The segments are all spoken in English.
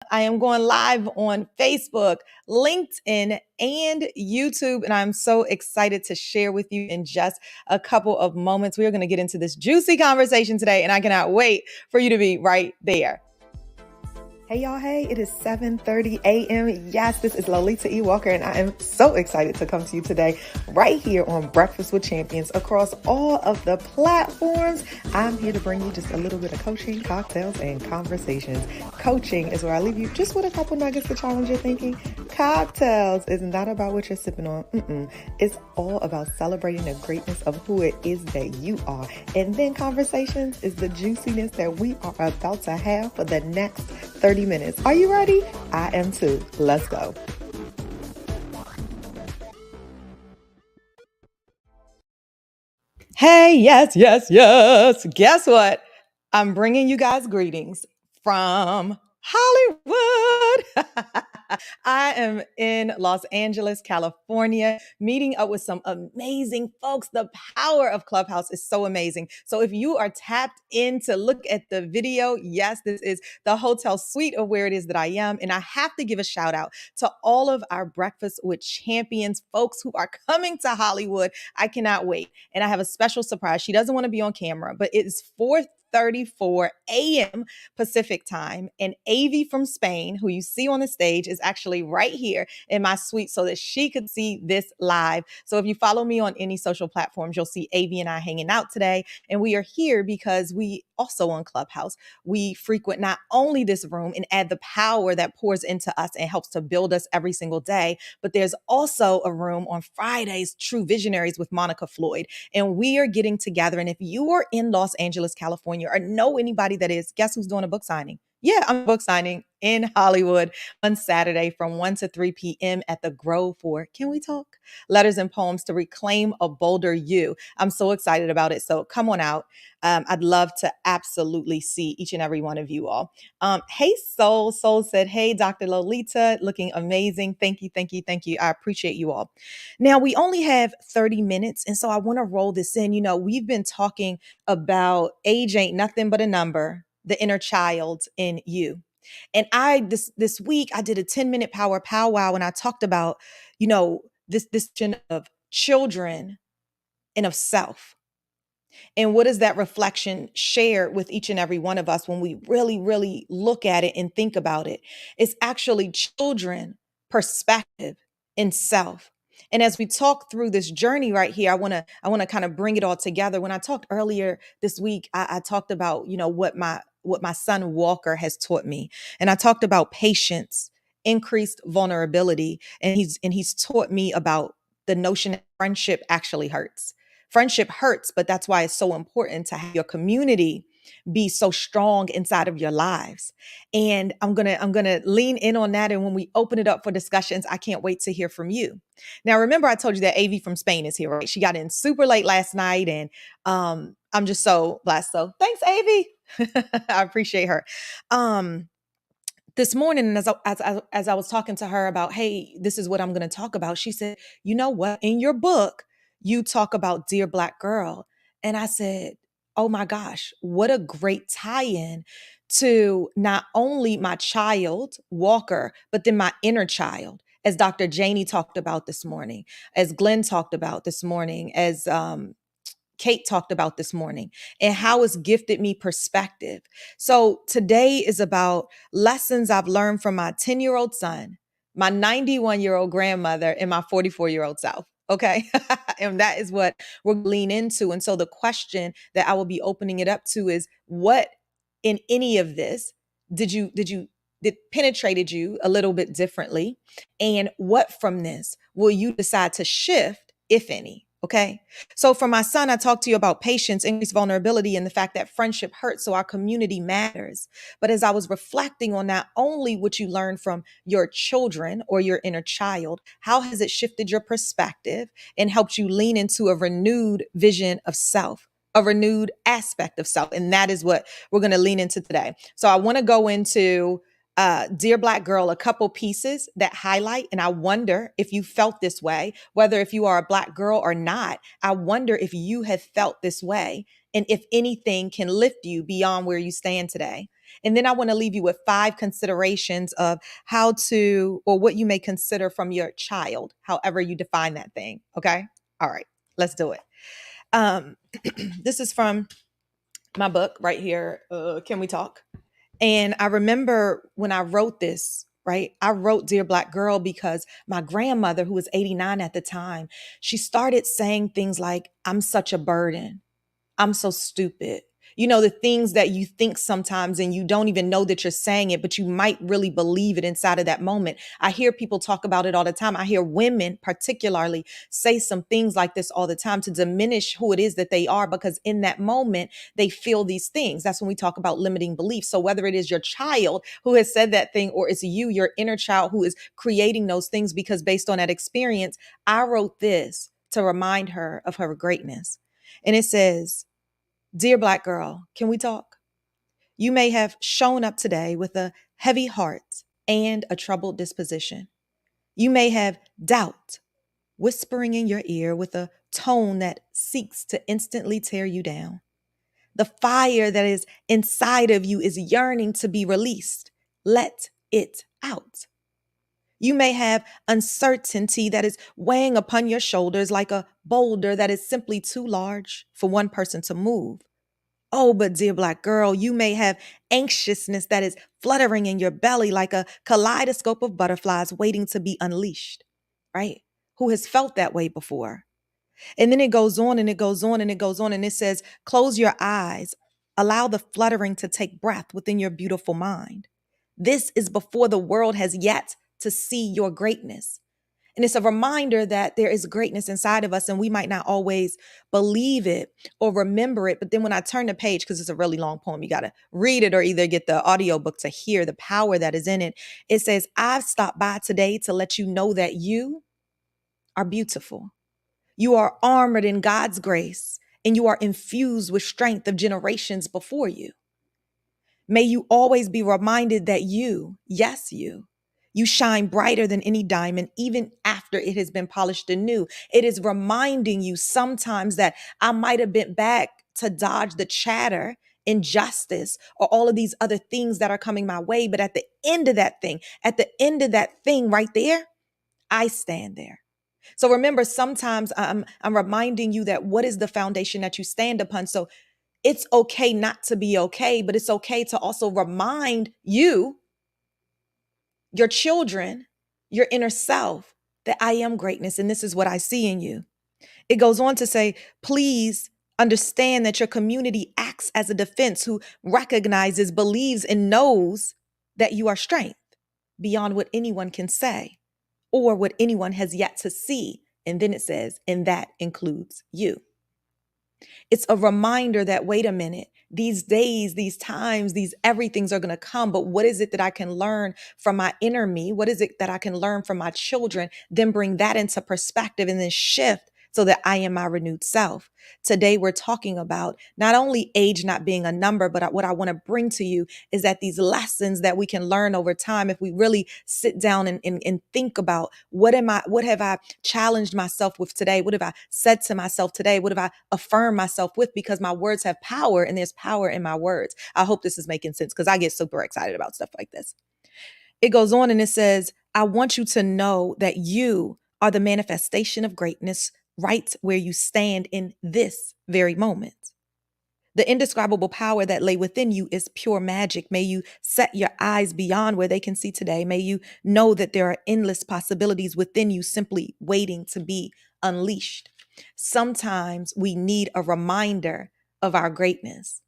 I am going live on Facebook, LinkedIn, and YouTube. And I'm so excited to share with you in just a couple of moments. We are going to get into this juicy conversation today, and I cannot wait for you to be right there. Hey y'all, hey, it is 7:30 a.m. Yes, this is Lolita E. Walker, and I am so excited to come to you today right here on Breakfast with Champions across all of the platforms. I'm here to bring you just a little bit of coaching, cocktails, and conversations. Coaching is where I leave you just with a couple nuggets to challenge your thinking. Cocktails is not about what you're sipping on. It's all about celebrating the greatness of who it is that you are. And then conversations is the juiciness that we are about to have for the next 30 minutes. Are you ready? I am too. Let's go. Hey, yes, yes, yes. Guess what? I'm bringing you guys greetings from Hollywood. I am in Los Angeles, California, meeting up with some amazing folks. The power of Clubhouse is so amazing. So if you are tapped in to look at the video, yes, this is the hotel suite of where it is that I am. And I have to give a shout out to all of our Breakfast with Champions folks who are coming to Hollywood. I cannot wait. And I have a special surprise. She doesn't want to be on camera, but it is 4:34 a.m. Pacific time. And Avi from Spain, who you see on the stage, is actually right here in my suite so that she could see this live. So if you follow me on any social platforms, you'll see Avi and I hanging out today. And we are here because we also on Clubhouse, we frequent not only this room and add the power that pours into us and helps to build us every single day, but there's also a room on Fridays, True Visionaries with Monica Floyd. And we are getting together. And if you are in Los Angeles, California, or know anybody that is, guess who's doing a book signing? Yeah, I'm book signing in Hollywood on Saturday from 1 to 3 p.m. at the Grove for Can We Talk? Letters and Poems to Reclaim a Bolder You. I'm so excited about it. So come on out. I'd love to absolutely see each and every one of you all. Hey, Soul. Soul said, hey, Dr. Lolita, looking amazing. Thank you, thank you, thank you. I appreciate you all. Now, we only have 30 minutes, and so I want to roll this in. You know, we've been talking about age ain't nothing but a number, the inner child in you. And this week I did a 10-minute power powwow, and I talked about, you know, this of children and of self. And what does that reflection share with each and every one of us when we really, really look at it and think about it? It's actually children, perspective, and self. And as we talk through this journey right here, I want to kind of bring it all together. When I talked earlier this week, I talked about, you know, what my son Walker has taught me. And I talked about patience, increased vulnerability, and he's taught me about the notion that friendship actually hurts. Friendship hurts, but that's why it's so important to have your community be so strong inside of your lives. And I'm gonna lean in on that. And when we open it up for discussions, I can't wait to hear from you. Now, remember, I told you that Avi from Spain is here, right? She got in super late last night, and I'm just so blessed. So thanks, Avi. I appreciate her. This morning, as I was talking to her about, hey, this is what I'm going to talk about, she said, you know what? In your book, you talk about Dear Black Girl. And I said, oh my gosh, what a great tie-in to not only my child, Walker, but then my inner child, as Dr. Janie talked about this morning, as Glenn talked about this morning, as Kate talked about this morning, and how it's gifted me perspective. So today is about lessons I've learned from my 10-year-old son, my 91-year-old grandmother, and my 44-year-old self. Okay. And that is what we're lean into. And so the question that I will be opening it up to is, what in any of this did penetrated you a little bit differently? And what from this will you decide to shift, if any? Okay. So for my son, I talked to you about patience, increased vulnerability, and the fact that friendship hurts, so our community matters. But as I was reflecting on not only what you learned from your children or your inner child, how has it shifted your perspective and helped you lean into a renewed vision of self, a renewed aspect of self? And that is what we're going to lean into today. So I want to go into Dear Black Girl, a couple pieces that highlight, and I wonder if you felt this way, whether if you are a Black girl or not. I wonder if you have felt this way, and if anything can lift you beyond where you stand today. And then I want to leave you with 5 considerations of how to, or what you may consider from your child, however you define that thing. Okay. All right. Let's do it. This is from my book right here. Can we talk? And I remember when I wrote this, right? I wrote Dear Black Girl because my grandmother, who was 89 at the time, she started saying things like, I'm such a burden. I'm so stupid. You know, the things that you think sometimes and you don't even know that you're saying it, but you might really believe it inside of that moment. I hear people talk about it all the time. I hear women particularly say some things like this all the time to diminish who it is that they are, because in that moment, they feel these things. That's when we talk about limiting beliefs. So whether it is your child who has said that thing, or it's you, your inner child, who is creating those things, because based on that experience, I wrote this to remind her of her greatness. And it says, Dear Black girl, can we talk? You may have shown up today with a heavy heart and a troubled disposition. You may have doubt whispering in your ear with a tone that seeks to instantly tear you down. The fire that is inside of you is yearning to be released. Let it out. You may have uncertainty that is weighing upon your shoulders like a boulder that is simply too large for one person to move. Oh, but dear Black girl, you may have anxiousness that is fluttering in your belly like a kaleidoscope of butterflies waiting to be unleashed, right? Who has felt that way before? And then it goes on and it goes on and it goes on. And it says, close your eyes, allow the fluttering to take breath within your beautiful mind. This is before the world has yet to see your greatness. And it's a reminder that there is greatness inside of us, and we might not always believe it or remember it. But then when I turn the page, because it's a really long poem, you got to read it or either get the audiobook to hear the power that is in it. It says, I've stopped by today to let you know that you are beautiful. You are armored in God's grace, and you are infused with strength of generations before you. May you always be reminded that you, yes, you shine brighter than any diamond, even after it has been polished anew. It is reminding you sometimes that I might have been back to dodge the chatter, injustice, or all of these other things that are coming my way. But at the end of that thing right there, I stand there. So remember, sometimes I'm reminding you that what is the foundation that you stand upon? So it's okay not to be okay, but it's okay to also remind you, your children, your inner self, that I am greatness and this is what I see in you. It goes on to say, please understand that your community acts as a defense who recognizes, believes, and knows that you are strength beyond what anyone can say or what anyone has yet to see. And then it says, and that includes you. It's a reminder that, wait a minute, these days, these times, these everythings are going to come. But what is it that I can learn from my inner me? What is it that I can learn from my children? Then bring that into perspective and then shift so that I am my renewed self. Today, we're talking about not only age not being a number, but what I want to bring to you is that these lessons that we can learn over time, if we really sit down and think about what have I challenged myself with today? What have I said to myself today? What have I affirmed myself with? Because my words have power and there's power in my words. I hope this is making sense because I get super excited about stuff like this. It goes on and it says, I want you to know that you are the manifestation of greatness right where you stand in this very moment. The indescribable power that lay within you is pure magic. May you set your eyes beyond where they can see today. May you know that there are endless possibilities within you simply waiting to be unleashed. Sometimes we need a reminder of our greatness.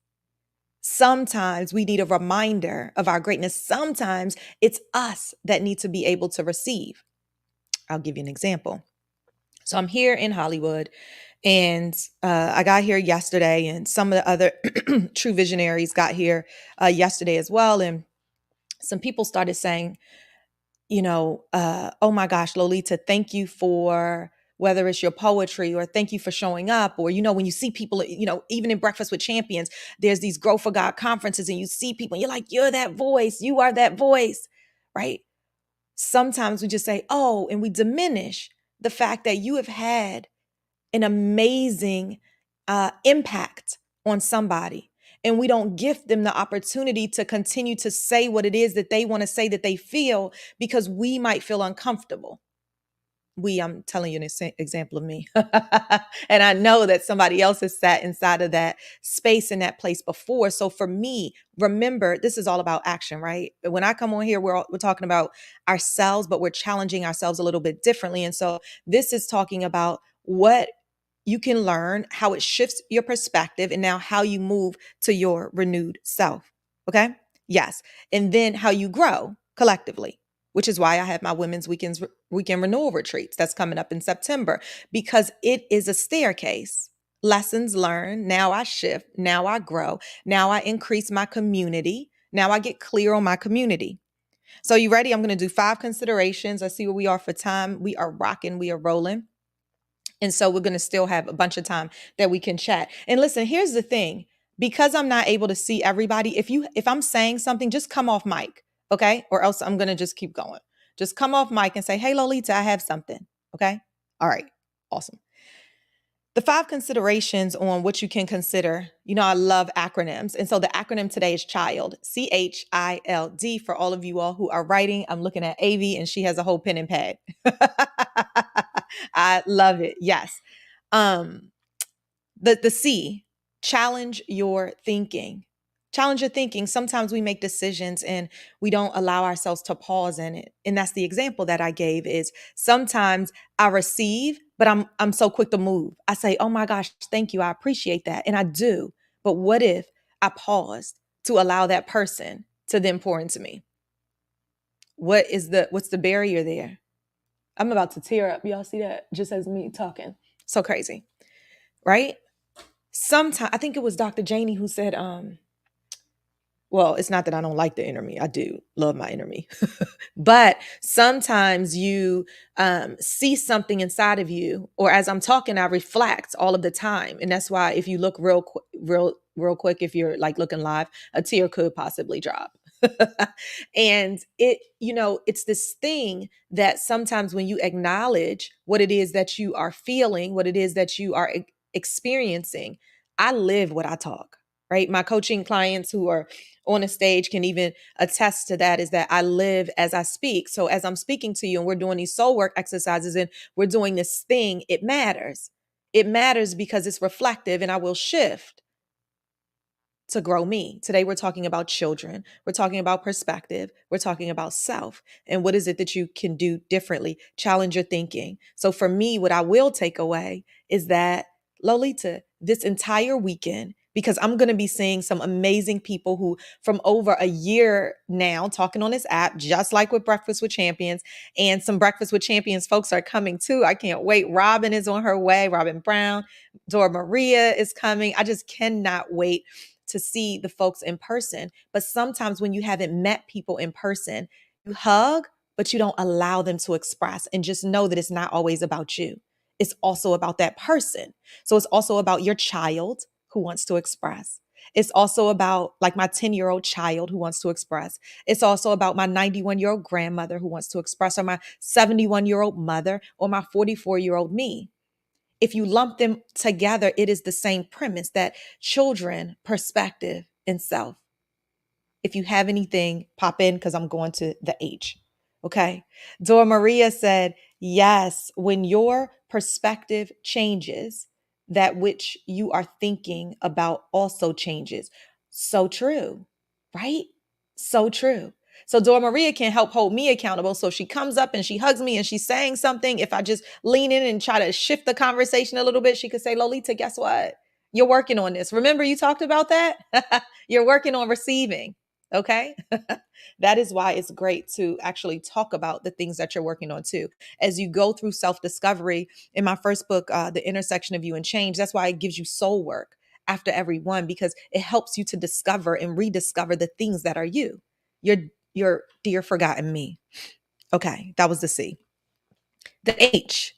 Sometimes we need a reminder of our greatness. Sometimes it's us that need to be able to receive. I'll give you an example. So I'm here in Hollywood, and I got here yesterday, and some of the other true visionaries got here yesterday as well. And some people started saying, oh my gosh, Lolita, thank you for whether it's your poetry or thank you for showing up. Or, when you see people, even in Breakfast with Champions, there's these Grow for God conferences and you see people and you're like, you're that voice, you are that voice, right? Sometimes we just say, oh, and we diminish the fact that you have had an amazing impact on somebody. And we don't give them the opportunity to continue to say what it is that they want to say, that they feel, because we might feel uncomfortable. I'm telling you an example of me. And I know that somebody else has sat inside of that space in that place before. So for me, remember, this is all about action, right? When I come on here, we're talking about ourselves, but we're challenging ourselves a little bit differently. And so this is talking about what you can learn, how it shifts your perspective, and now how you move to your renewed self. Okay. Yes. And then how you grow collectively, which is why I have my women's weekend renewal retreats that's coming up in September, because it is a staircase. Lessons learned. Now I shift. Now I grow. Now I increase my community. Now I get clear on my community. So you ready? I'm going to do 5 considerations. Let's see where we are for time. We are rocking. We are rolling. And so we're going to still have a bunch of time that we can chat. And listen, here's the thing. Because I'm not able to see everybody, if I'm saying something, just come off mic, okay? Or else I'm going to just keep going. Just come off mic and say, "Hey, Lolita, I have something." Okay? All right. Awesome. The 5 considerations on what you can consider. You know, I love acronyms. And so the acronym today is CHILD, CHILD. For all of you all who are writing, I'm looking at Avi and she has a whole pen and pad. I love it. Yes. Um, the C, challenge your thinking. Challenge your thinking. Sometimes we make decisions and we don't allow ourselves to pause in it. And that's the example that I gave is sometimes I receive, but I'm so quick to move. I say, "Oh my gosh, thank you. I appreciate that." And I do. But what if I paused to allow that person to then pour into me? What's the barrier there? I'm about to tear up. Y'all see that? Just as me talking. So crazy, right? Sometimes I think it was Dr. Janie who said, well, it's not that I don't like the inner me. I do love my inner me. But sometimes you see something inside of you, or as I'm talking, I reflect all of the time. And that's why if you look real quick, if you're like looking live, a tear could possibly drop. And it's this thing that sometimes when you acknowledge what it is that you are feeling, what it is that you are experiencing, I live what I talk, right? My coaching clients who are on a stage can even attest to that, is that I live as I speak. So as I'm speaking to you and we're doing these soul work exercises and we're doing this thing, it matters. It matters because it's reflective and I will shift to grow me. Today, we're talking about children. We're talking about perspective. We're talking about self. And what is it that you can do differently? Challenge your thinking. So for me, what I will take away is that, Lolita, this entire weekend, because I'm going to be seeing some amazing people who from over a year now talking on this app, just like with Breakfast with Champions, and some Breakfast with Champions folks are coming too. I can't wait. Robin is on her way. Robin Brown, Dora Maria is coming. I just cannot wait to see the folks in person. But sometimes when you haven't met people in person, you hug, but you don't allow them to express. And just know that it's not always about you. It's also about that person. So it's also about your child who wants to express. It's also about like my 10-year-old child who wants to express. It's also about my 91-year-old grandmother who wants to express, or my 71-year-old mother, or my 44-year-old me. If you lump them together, it is the same premise that children, perspective, and self. If you have anything, pop in because I'm going to the H. Okay. Dora Maria said, yes, when your perspective changes, that which you are thinking about also changes. So true, right? So true. So Dora Maria can help hold me accountable. So she comes up and she hugs me and she's saying something. If I just lean in and try to shift the conversation a little bit, she could say, "Lolita, guess what? You're working on this. Remember you talked about that? You're working on receiving." Okay. That is why it's great to actually talk about the things that you're working on too. As you go through self-discovery, in my first book, The Intersection of You and Change, that's why it gives you soul work after every one, because it helps you to discover and rediscover the things that are you, your dear forgotten me. Okay, that was the C. The H,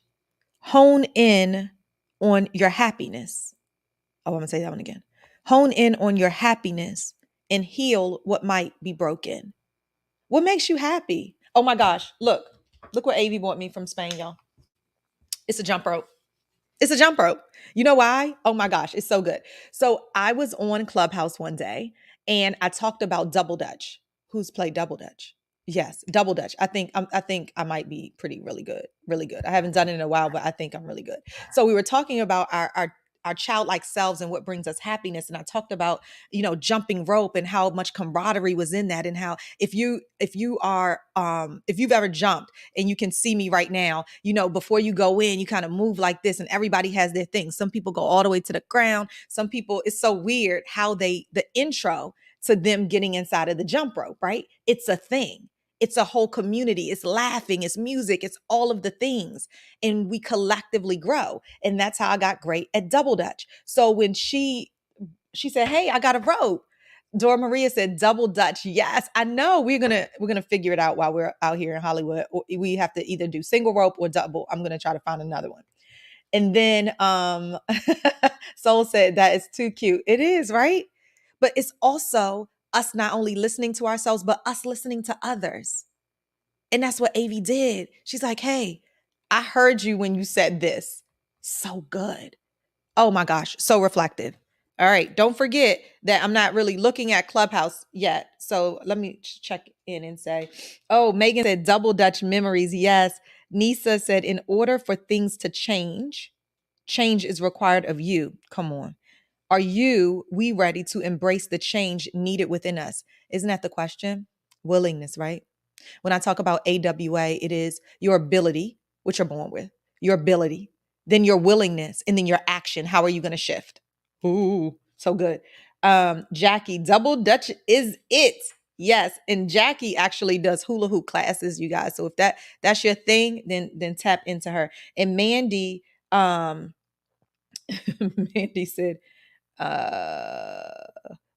hone in on your happiness. Oh, I'm gonna say that one again. Hone in on your happiness and heal what might be broken. What makes you happy? Oh my gosh, look what Avi bought me from Spain, y'all. It's a jump rope. It's a jump rope. You know why? Oh my gosh, it's so good. So I was on Clubhouse one day and I talked about double dutch. Who's played double dutch? Yes, double dutch. I think I might be pretty really good. Really good. I haven't done it in a while, but I think I'm really good. So we were talking about our childlike selves and what brings us happiness, and I talked about, jumping rope and how much camaraderie was in that, and how if you've ever jumped and you can see me right now, before you go in, you kind of move like this, and everybody has their thing. Some people go all the way to the ground. Some people, it's so weird how the intro to them getting inside of the jump rope, right? It's a thing. It's a whole community. It's laughing, it's music, it's all of the things. And we collectively grow. And that's how I got great at double dutch. So when she said, "Hey, I got a rope." Dora Maria said, "Double Dutch." Yes, I know. We're gonna figure it out while we're out here in Hollywood. We have to either do single rope or double. I'm gonna try to find another one. And then Soul said, "That is too cute." It is, right? But it's also us not only listening to ourselves, but us listening to others. And that's what Avi did. She's like, "Hey, I heard you when you said this. So good." Oh my gosh, so reflective. All right, don't forget that I'm not really looking at Clubhouse yet. So let me check in and say, oh, Megan said double Dutch memories. Yes. Nisa said, in order for things to change, change is required of you. Come on. Are we ready to embrace the change needed within us? Isn't that the question? Willingness, right? When I talk about AWA, it is your ability, which you're born with, your ability, then your willingness, and then your action. How are you going to shift? Ooh, so good. Jackie, double Dutch is it. Yes, and Jackie actually does hula hoop classes, you guys. So if that's your thing, then tap into her. And Mandy, Mandy said,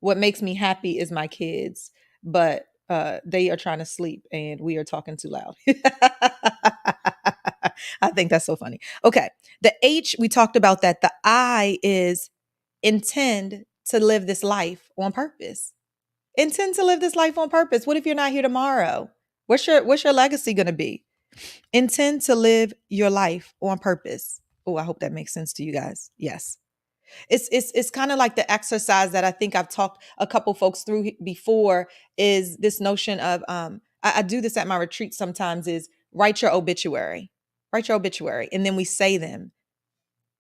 what makes me happy is my kids, but they are trying to sleep and we are talking too loud. I think that's so funny. Okay. The H, we talked about that. The I is intend to live this life on purpose. Intend to live this life on purpose. What if you're not here tomorrow? What's your legacy going to be? Intend to live your life on purpose. Oh, I hope that makes sense to you guys. Yes. It's kind of like the exercise that I think I've talked a couple folks through before, is this notion of I do this at my retreat sometimes, is write your obituary. Write your obituary, and then we say them.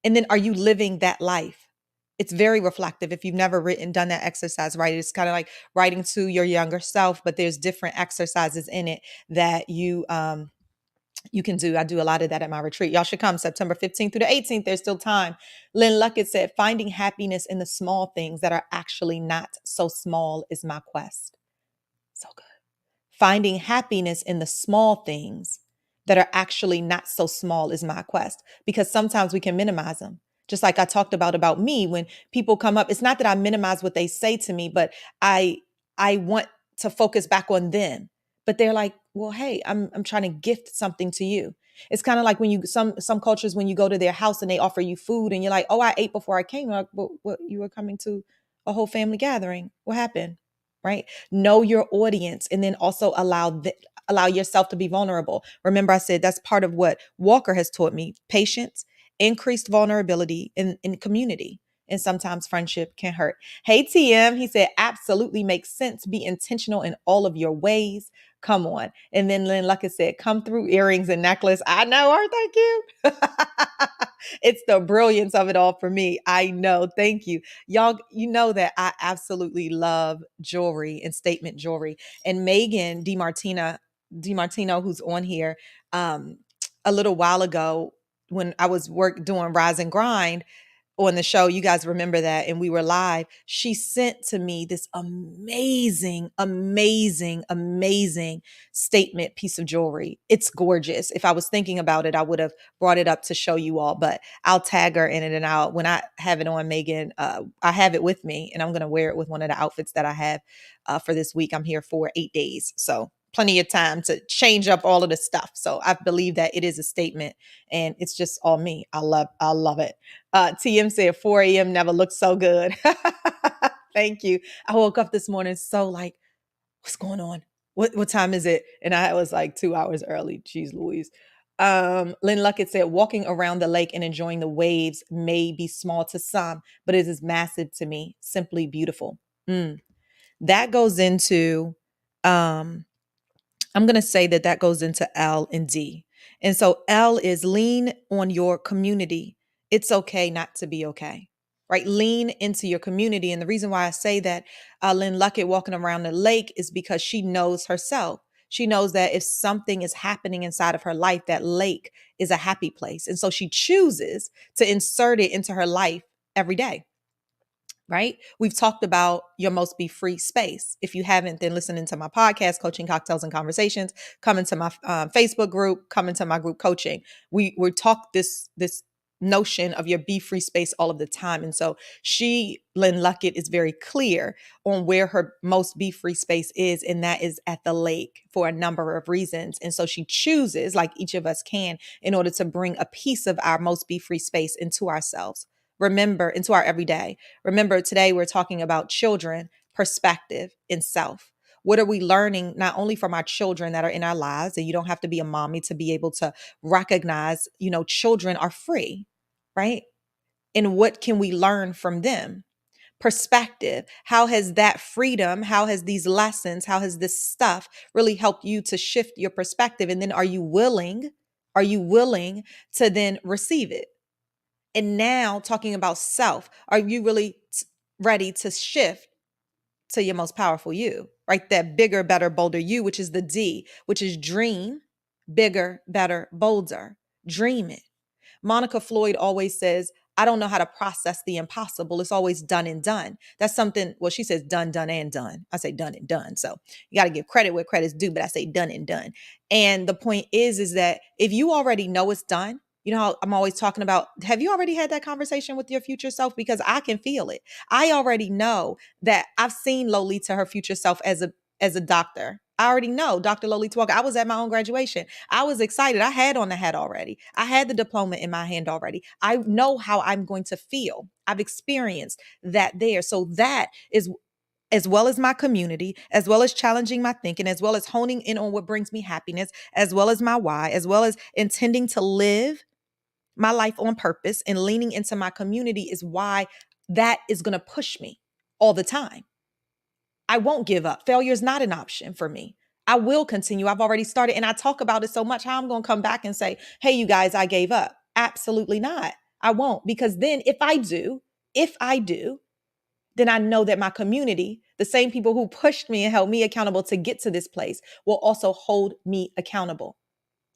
And then are you living that life? It's very reflective. If you've never done that exercise, right? It's kind of like writing to your younger self, but there's different exercises in it that you can do. I do a lot of that at my retreat. Y'all should come September 15th through the 18th. There's still time. Lynn Luckett said, finding happiness in the small things that are actually not so small is my quest. So good. Finding happiness in the small things that are actually not so small is my quest, because sometimes we can minimize them. Just like I talked about me, when people come up, it's not that I minimize what they say to me, but I want to focus back on them. But they're like, well, hey, I'm trying to gift something to you. It's kind of like when some cultures, when you go to their house and they offer you food and you're like, oh, I ate before I came. Like, well, what, you were coming to a whole family gathering. What happened? Right? Know your audience, and then also allow yourself to be vulnerable. Remember, I said that's part of what Walker has taught me: patience, increased vulnerability in community. And sometimes friendship can hurt. Hey, TM, he said, absolutely makes sense. Be intentional in all of your ways. Come on. And then Lynn Luckett said, come through earrings and necklace. I know, aren't they cute? It's the brilliance of it all for me. I know. Thank you. Y'all, you know that I absolutely love jewelry and statement jewelry. And Megan DiMartino, who's on here, a little while ago when I was doing Rise and Grind on the show, you guys remember that, and we were live, she sent to me this amazing, amazing, amazing statement piece of jewelry. It's gorgeous. If I was thinking about it, I would have brought it up to show you all, but I'll tag her in it, and when I have it on, Megan, I have it with me, and I'm going to wear it with one of the outfits that I have for this week. I'm here for 8 days, so plenty of time to change up all of the stuff. So I believe that it is a statement, and it's just all me. I love it. TM said 4 a.m. never looked so good. Thank you. I woke up this morning so like, what's going on? What time is it? And I was like 2 hours early. Jeez Louise. Lynn Luckett said, walking around the lake and enjoying the waves may be small to some, but it is massive to me. Simply beautiful. That goes into, I'm going to say that goes into L and D. And so L is lean on your community. It's okay not to be okay, right? Lean into your community. And the reason why I say that Lynn Luckett walking around the lake is because she knows herself. She knows that if something is happening inside of her life, that lake is a happy place. And so she chooses to insert it into her life every day. Right? We've talked about your most be free space. If you haven't, then listening to my podcast, Coaching Cocktails and Conversations, come into my Facebook group, come into my group coaching. We talk this notion of your be free space all of the time. And so Lynn Luckett, is very clear on where her most be free space is, and that is at the lake for a number of reasons. And so she chooses, like each of us can, in order to bring a piece of our most be free space into ourselves. Remember, into our everyday. Remember, today we're talking about children, perspective, and self. What are we learning not only from our children that are in our lives, and you don't have to be a mommy to be able to recognize, children are free, right? And what can we learn from them? Perspective. How has that freedom, how has these lessons, how has this stuff really helped you to shift your perspective? And then are you willing to then receive it? And now talking about self, are you really ready to shift to your most powerful you, right? That bigger, better, bolder you, which is the D, which is dream, bigger, better, bolder. Dream it. Monica Floyd always says, I don't know how to process the impossible. It's always done and done. That's something, well, she says done, done, and done. I say done and done. So you got to give credit where credit's due, but I say done and done. And the point is that if you already know it's done, you know how I'm always talking about, have you already had that conversation with your future self? Because I can feel it. I already know that I've seen Lolita, her future self, as a doctor. I already know Dr. Lolita Walker. I was at my own graduation. I was excited. I had on the hat already. I had the diploma in my hand already. I know how I'm going to feel. I've experienced that there. So that is, as well as my community, as well as challenging my thinking, as well as honing in on what brings me happiness, as well as my why, as well as intending to live my life on purpose and leaning into my community, is why that is going to push me all the time. I won't give up. Failure is not an option for me. I will continue. I've already started, and I talk about it so much. How I'm going to come back and say, hey, you guys, I gave up. Absolutely not. I won't, because then if I do, then I know that my community, the same people who pushed me and held me accountable to get to this place, will also hold me accountable.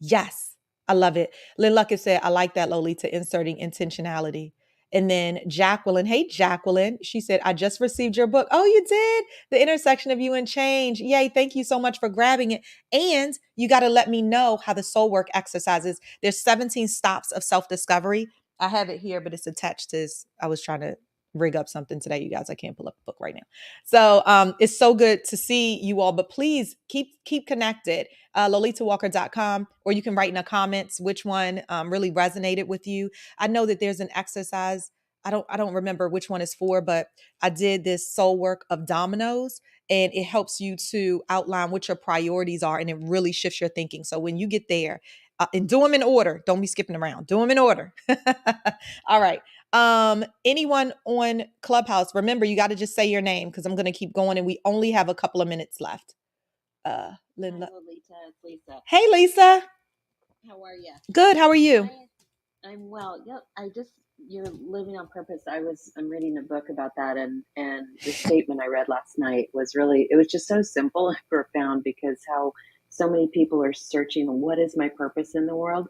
Yes, I love it. Lynn Luckett said, I like that, Lolita, inserting intentionality. And then Jacqueline, hey, Jacqueline, she said, I just received your book. Oh, you did? The Intersection of You and Change. Yay, thank you so much for grabbing it. And you got to let me know how the soul work exercises. There's 17 stops of self-discovery. I have it here, but it's attached to this. I was trying to rig up something today, you guys. I can't pull up the book right now. So it's so good to see you all, but please keep connected. LolitaWalker.com, or you can write in the comments which one really resonated with you. I know that there's an exercise. I don't remember which one is for, but I did this soul work of dominoes, and it helps you to outline what your priorities are, and it really shifts your thinking. So when you get there, and do them in order. Don't be skipping around. Do them in order. All right. Anyone on Clubhouse, remember, you got to just say your name, because I'm going to keep going and we only have a couple of minutes left. Linda. Hi, Lolita. It's Lisa. Hey, Lisa. How are you? Good. How are you? I'm well. Yep. You're living on purpose. I'm reading a book about that, and the statement I read last night was it was just so simple and profound, because how so many people are searching, what is my purpose in the world?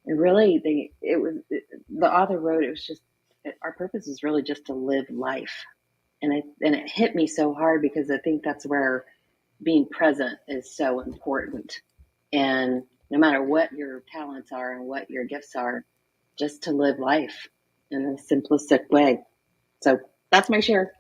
And really, the author wrote, it was just, our purpose is really just to live life. And it hit me so hard, because I think that's where being present is so important. And no matter what your talents are and what your gifts are, just to live life in a simplistic way. So that's my share.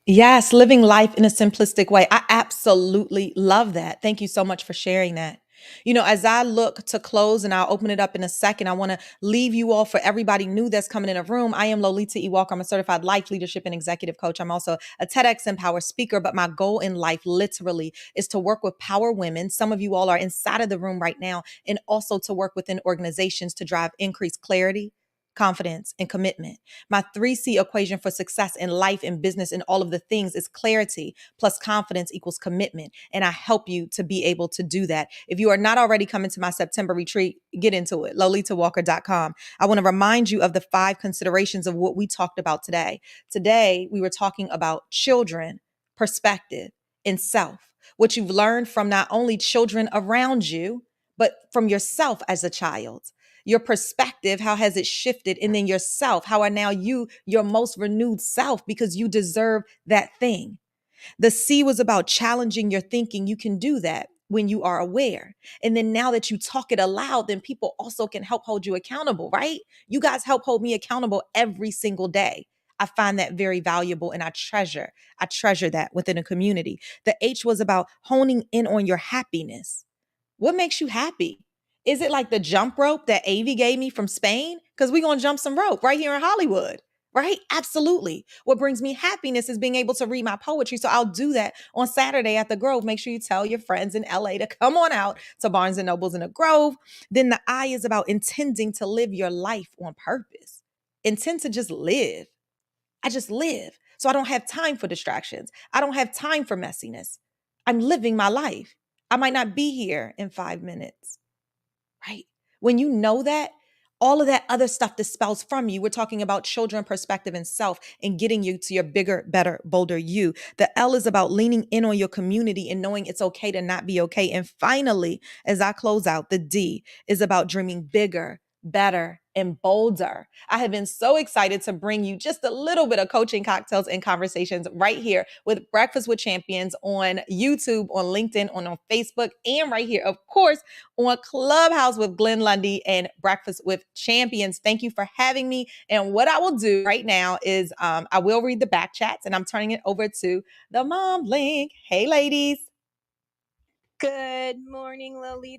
Yes, living life in a simplistic way. I absolutely love that. Thank you so much for sharing that. As I look to close, and I'll open it up in a second, I want to leave you all, for everybody new that's coming in a room. I am Lolita E. Walker. I'm a certified life leadership and executive coach. I'm also a TEDx Empower speaker, but my goal in life literally is to work with power women. Some of you all are inside of the room right now, and also to work within organizations to drive increased clarity, confidence, and commitment. My 3C equation for success in life and business and all of the things is clarity plus confidence equals commitment. And I help you to be able to do that. If you are not already coming to my September retreat, get into it, lolitawalker.com. I want to remind you of the 5 considerations of what we talked about today. Today, we were talking about children, perspective, and self, what you've learned from not only children around you, but from yourself as a child. Your perspective, how has it shifted? And then yourself, how are now you your most renewed self, because you deserve that thing. The C was about challenging your thinking. You can do that when you are aware. And then now that you talk it aloud, then people also can help hold you accountable, right? You guys help hold me accountable every single day. I find that very valuable, and I treasure that within a community. The H was about honing in on your happiness. What makes you happy? Is it like the jump rope that Avi gave me from Spain? Because we're going to jump some rope right here in Hollywood, right? Absolutely. What brings me happiness is being able to read my poetry. So I'll do that on Saturday at the Grove. Make sure you tell your friends in LA to come on out to Barnes and Nobles in the Grove. Then the I is about intending to live your life on purpose. Intend to just live. I just live. So I don't have time for distractions. I don't have time for messiness. I'm living my life. I might not be here in 5 minutes, right? When you know that, all of that other stuff dispels from you. We're talking about children, perspective, and self, and getting you to your bigger, better, bolder you. The L is about leaning in on your community and knowing it's okay to not be okay. And finally, as I close out, the D is about dreaming bigger, better, and bolder. I have been so excited to bring you just a little bit of coaching cocktails and conversations right here with Breakfast with Champions on YouTube, on LinkedIn, on Facebook, and right here, of course, on Clubhouse with Glenn Lundy and Breakfast with Champions. Thank you for having me. And what I will do right now is I will read the back chats, and I'm turning it over to the mom link. Hey, ladies. Good morning, Lolita.